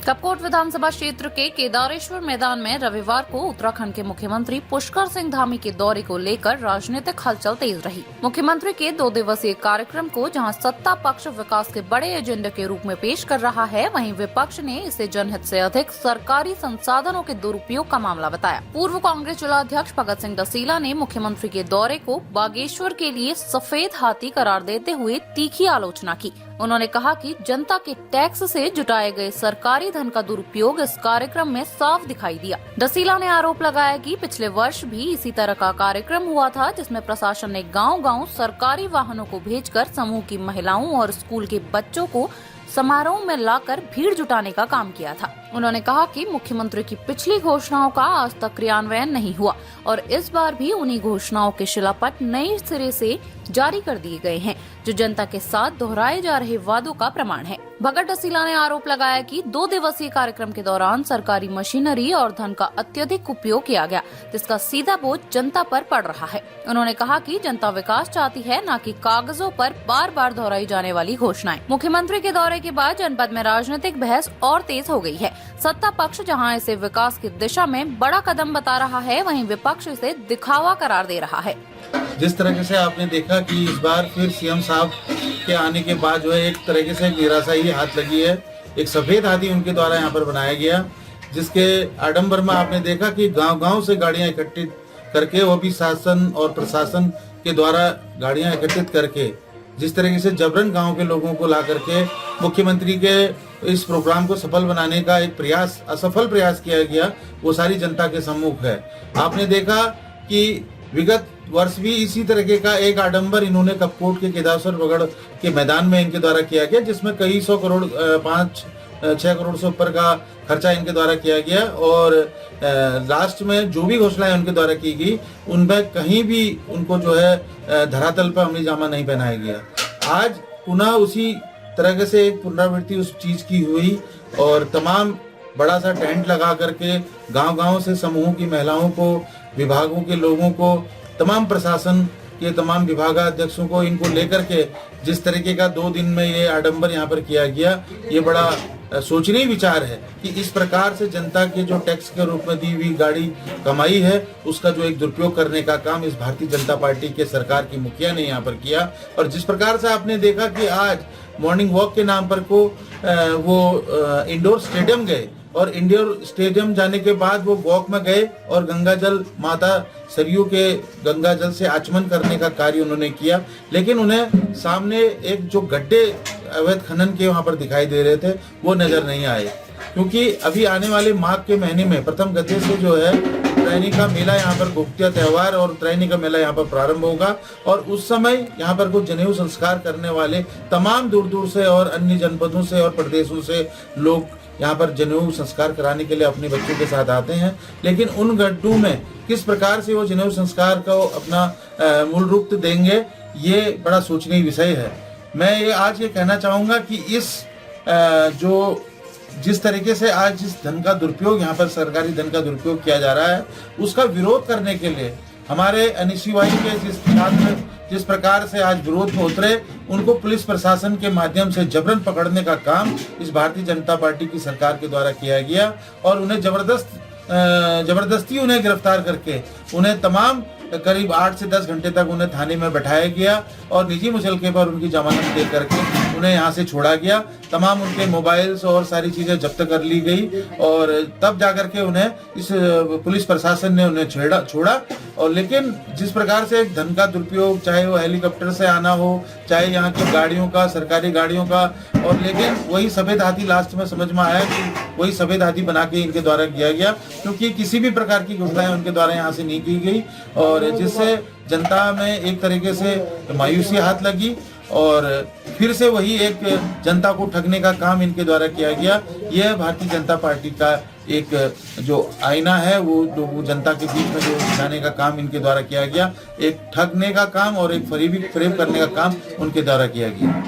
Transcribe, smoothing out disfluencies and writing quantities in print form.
कपकोट विधानसभा क्षेत्र के केदारेश्वर मैदान में रविवार को उत्तराखंड के मुख्यमंत्री पुष्कर सिंह धामी के दौरे को लेकर राजनीतिक हलचल तेज रही। मुख्यमंत्री के 2 दिवसीय कार्यक्रम को जहां सत्ता पक्ष विकास के बड़े एजेंडे के रूप में पेश कर रहा है, वहीं विपक्ष ने इसे जनहित से अधिक सरकारी संसाधनों के दुरुपयोग का मामला बताया। पूर्व कांग्रेस जिलाध्यक्ष भगत सिंह डसीला ने मुख्यमंत्री के दौरे को बागेश्वर के लिए सफेद हाथी करार देते हुए तीखी आलोचना की। उन्होंने कहा कि जनता के टैक्स से जुटाए गए सरकारी धन का दुरुपयोग इस कार्यक्रम में साफ दिखाई दिया। डसीला ने आरोप लगाया कि पिछले वर्ष भी इसी तरह का कार्यक्रम हुआ था, जिसमें प्रशासन ने गांव-गांव सरकारी वाहनों को भेजकर समूह की महिलाओं और स्कूल के बच्चों को समारोह में लाकर भीड़ जुटाने का काम किया था। उन्होंने कहा कि मुख्यमंत्री की पिछली घोषणाओं का आज तक क्रियान्वयन नहीं हुआ और इस बार भी उन्हीं घोषणाओं के शिलापट नए सिरे से जारी कर दिए गए हैं, जो जनता के साथ दोहराए जा रहे वादों का प्रमाण है। भगत डसीला ने आरोप लगाया कि 2 दिवसीय कार्यक्रम के दौरान सरकारी मशीनरी और धन का अत्यधिक उपयोग किया गया, जिसका सीधा बोझ जनता पर पड़ रहा है। उन्होंने कहा कि जनता विकास चाहती है, न कि कागजों पर बार बार दोहराई जाने वाली घोषणाएं। मुख्यमंत्री के दौरे के बाद जनपद में राजनीतिक बहस और तेज हो गई है। सत्ता पक्ष जहां इसे विकास की दिशा में बड़ा कदम बता रहा है, वहीं विपक्ष इसे दिखावा करार दे रहा है। जिस तरीके से आपने देखा कि इस बार फिर सीएम साहब के आने के बाद जो है एक तरीके से निराशा ही हाथ लगी है। एक सफेद हाथी उनके द्वारा यहाँ पर बनाया गया, जिसके आडंबर में आपने देखा कि गांव-गांव से गाड़ियां इकट्ठित करके, वो भी शासन और प्रशासन के द्वारा गाड़ियां एकत्रित करके, जिस तरीके से जबरन गांव के लोगों को ला करके मुख्यमंत्री के इस प्रोग्राम को सफल बनाने का एक प्रयास, असफल प्रयास किया गया, वो सारी जनता के सम्मुख है। आपने देखा कि विगत वर्ष भी इसी तरीके का एक आडंबर इन्होंने कपकोट के केदारेश्वर बगड़ के मैदान में इनके द्वारा किया गया, जिसमें कई 100 करोड़ 5-6 करोड़ से ऊपर का खर्चा इनके द्वारा किया गया और लास्ट में जो भी घोषणाएं उनके द्वारा की गई, उनमें कहीं भी उनको जो है धरातल पर अमली जामा नहीं पहनाया गया। आज पुनः उसी तरह से एक पुनरावृत्ति उस चीज की हुई और तमाम बड़ा सा टेंट लगा करके गांव-गांव से समूह की महिलाओं को, विभागों के लोगों को, तमाम प्रशासन के तमाम विभागाध्यक्षों को, इनको लेकर के जिस तरीके का 2 दिन में ये आडंबर यहाँ पर किया गया, ये बड़ा सोचनीय विचार है कि इस प्रकार से जनता के जो टैक्स के रूप में दी हुई गाड़ी कमाई है, उसका जो एक दुरुपयोग करने का काम इस भारतीय जनता पार्टी के सरकार की मुखिया ने यहाँ पर किया। और जिस प्रकार से आपने देखा कि आज मॉर्निंग वॉक के नाम पर को वो इंडोर स्टेडियम गए और इंडोर स्टेडियम जाने के बाद वो वॉक में गए और गंगा जल, माता सरयू के गंगा जल से आचमन करने का कार्य उन्होंने किया, लेकिन उन्हें सामने एक जो गड्ढे अवैध खनन के वहां पर दिखाई दे रहे थे, वो नजर नहीं आए। क्योंकि अभी आने वाले माघ के महीने में प्रथम गते से जो है उत्तरायणी का मेला यहाँ पर गुप्तिया त्योहार और उत्तरायणी का मेला यहाँ पर प्रारंभ होगा और उस समय यहाँ पर कुछ जनेऊ संस्कार करने वाले तमाम दूर दूर से और अन्य जनपदों से और प्रदेशों से लोग यहाँ पर जनेऊ संस्कार कराने के लिए अपने बच्चों के साथ आते हैं। लेकिन उन गड्ढों में किस प्रकार से वो जनेऊ संस्कार को अपना मूल रूप देंगे, ये बड़ा सोचनीय विषय है। मैं ये आज ये कहना चाहूँगा कि इस जो जिस तरीके से आज इस धन का दुरुपयोग, यहाँ पर सरकारी धन का दुरुपयोग किया जा रहा है, उसका विरोध करने के लिए हमारे एनएसयूआई के जिस छात्र जिस प्रकार से आज विरोध में उतरे, उनको पुलिस प्रशासन के माध्यम से जबरन पकड़ने का काम इस भारतीय जनता पार्टी की सरकार के द्वारा किया गया और उन्हें जबरदस्ती उन्हें गिरफ्तार करके उन्हें तमाम करीब 8 से 10 घंटे तक उन्हें थाने में बैठाया गया और निजी मुचलके पर उनकी जमानत दे करके उन्हें यहाँ से छोड़ा गया। तमाम उनके मोबाइल्स और सारी चीजें जब्त कर ली गई और तब जाकर के उन्हें इस पुलिस प्रशासन ने उन्हें छोड़ा। और लेकिन जिस प्रकार से धन का दुरुपयोग, चाहे वो हेलीकॉप्टर से आना हो, चाहे यहाँ की गाड़ियों का, सरकारी गाड़ियों का, और लेकिन वही सफेद हाथी लास्ट में समझ में आया कि वही सफेद हाथी बना के इनके द्वारा किया गया, क्योंकि किसी भी प्रकार की घोषणाएं उनके द्वारा यहाँ से नहीं की गई और जिससे जनता में एक तरीके से मायूसी हाथ लगी और फिर से वही एक जनता को ठगने का काम इनके द्वारा किया गया। यह भारतीय जनता पार्टी का एक जो आईना है, वो जनता के बीच में जो दिखाने का काम इनके द्वारा किया गया, एक ठगने का काम और एक फरेब करने का काम उनके द्वारा किया गया।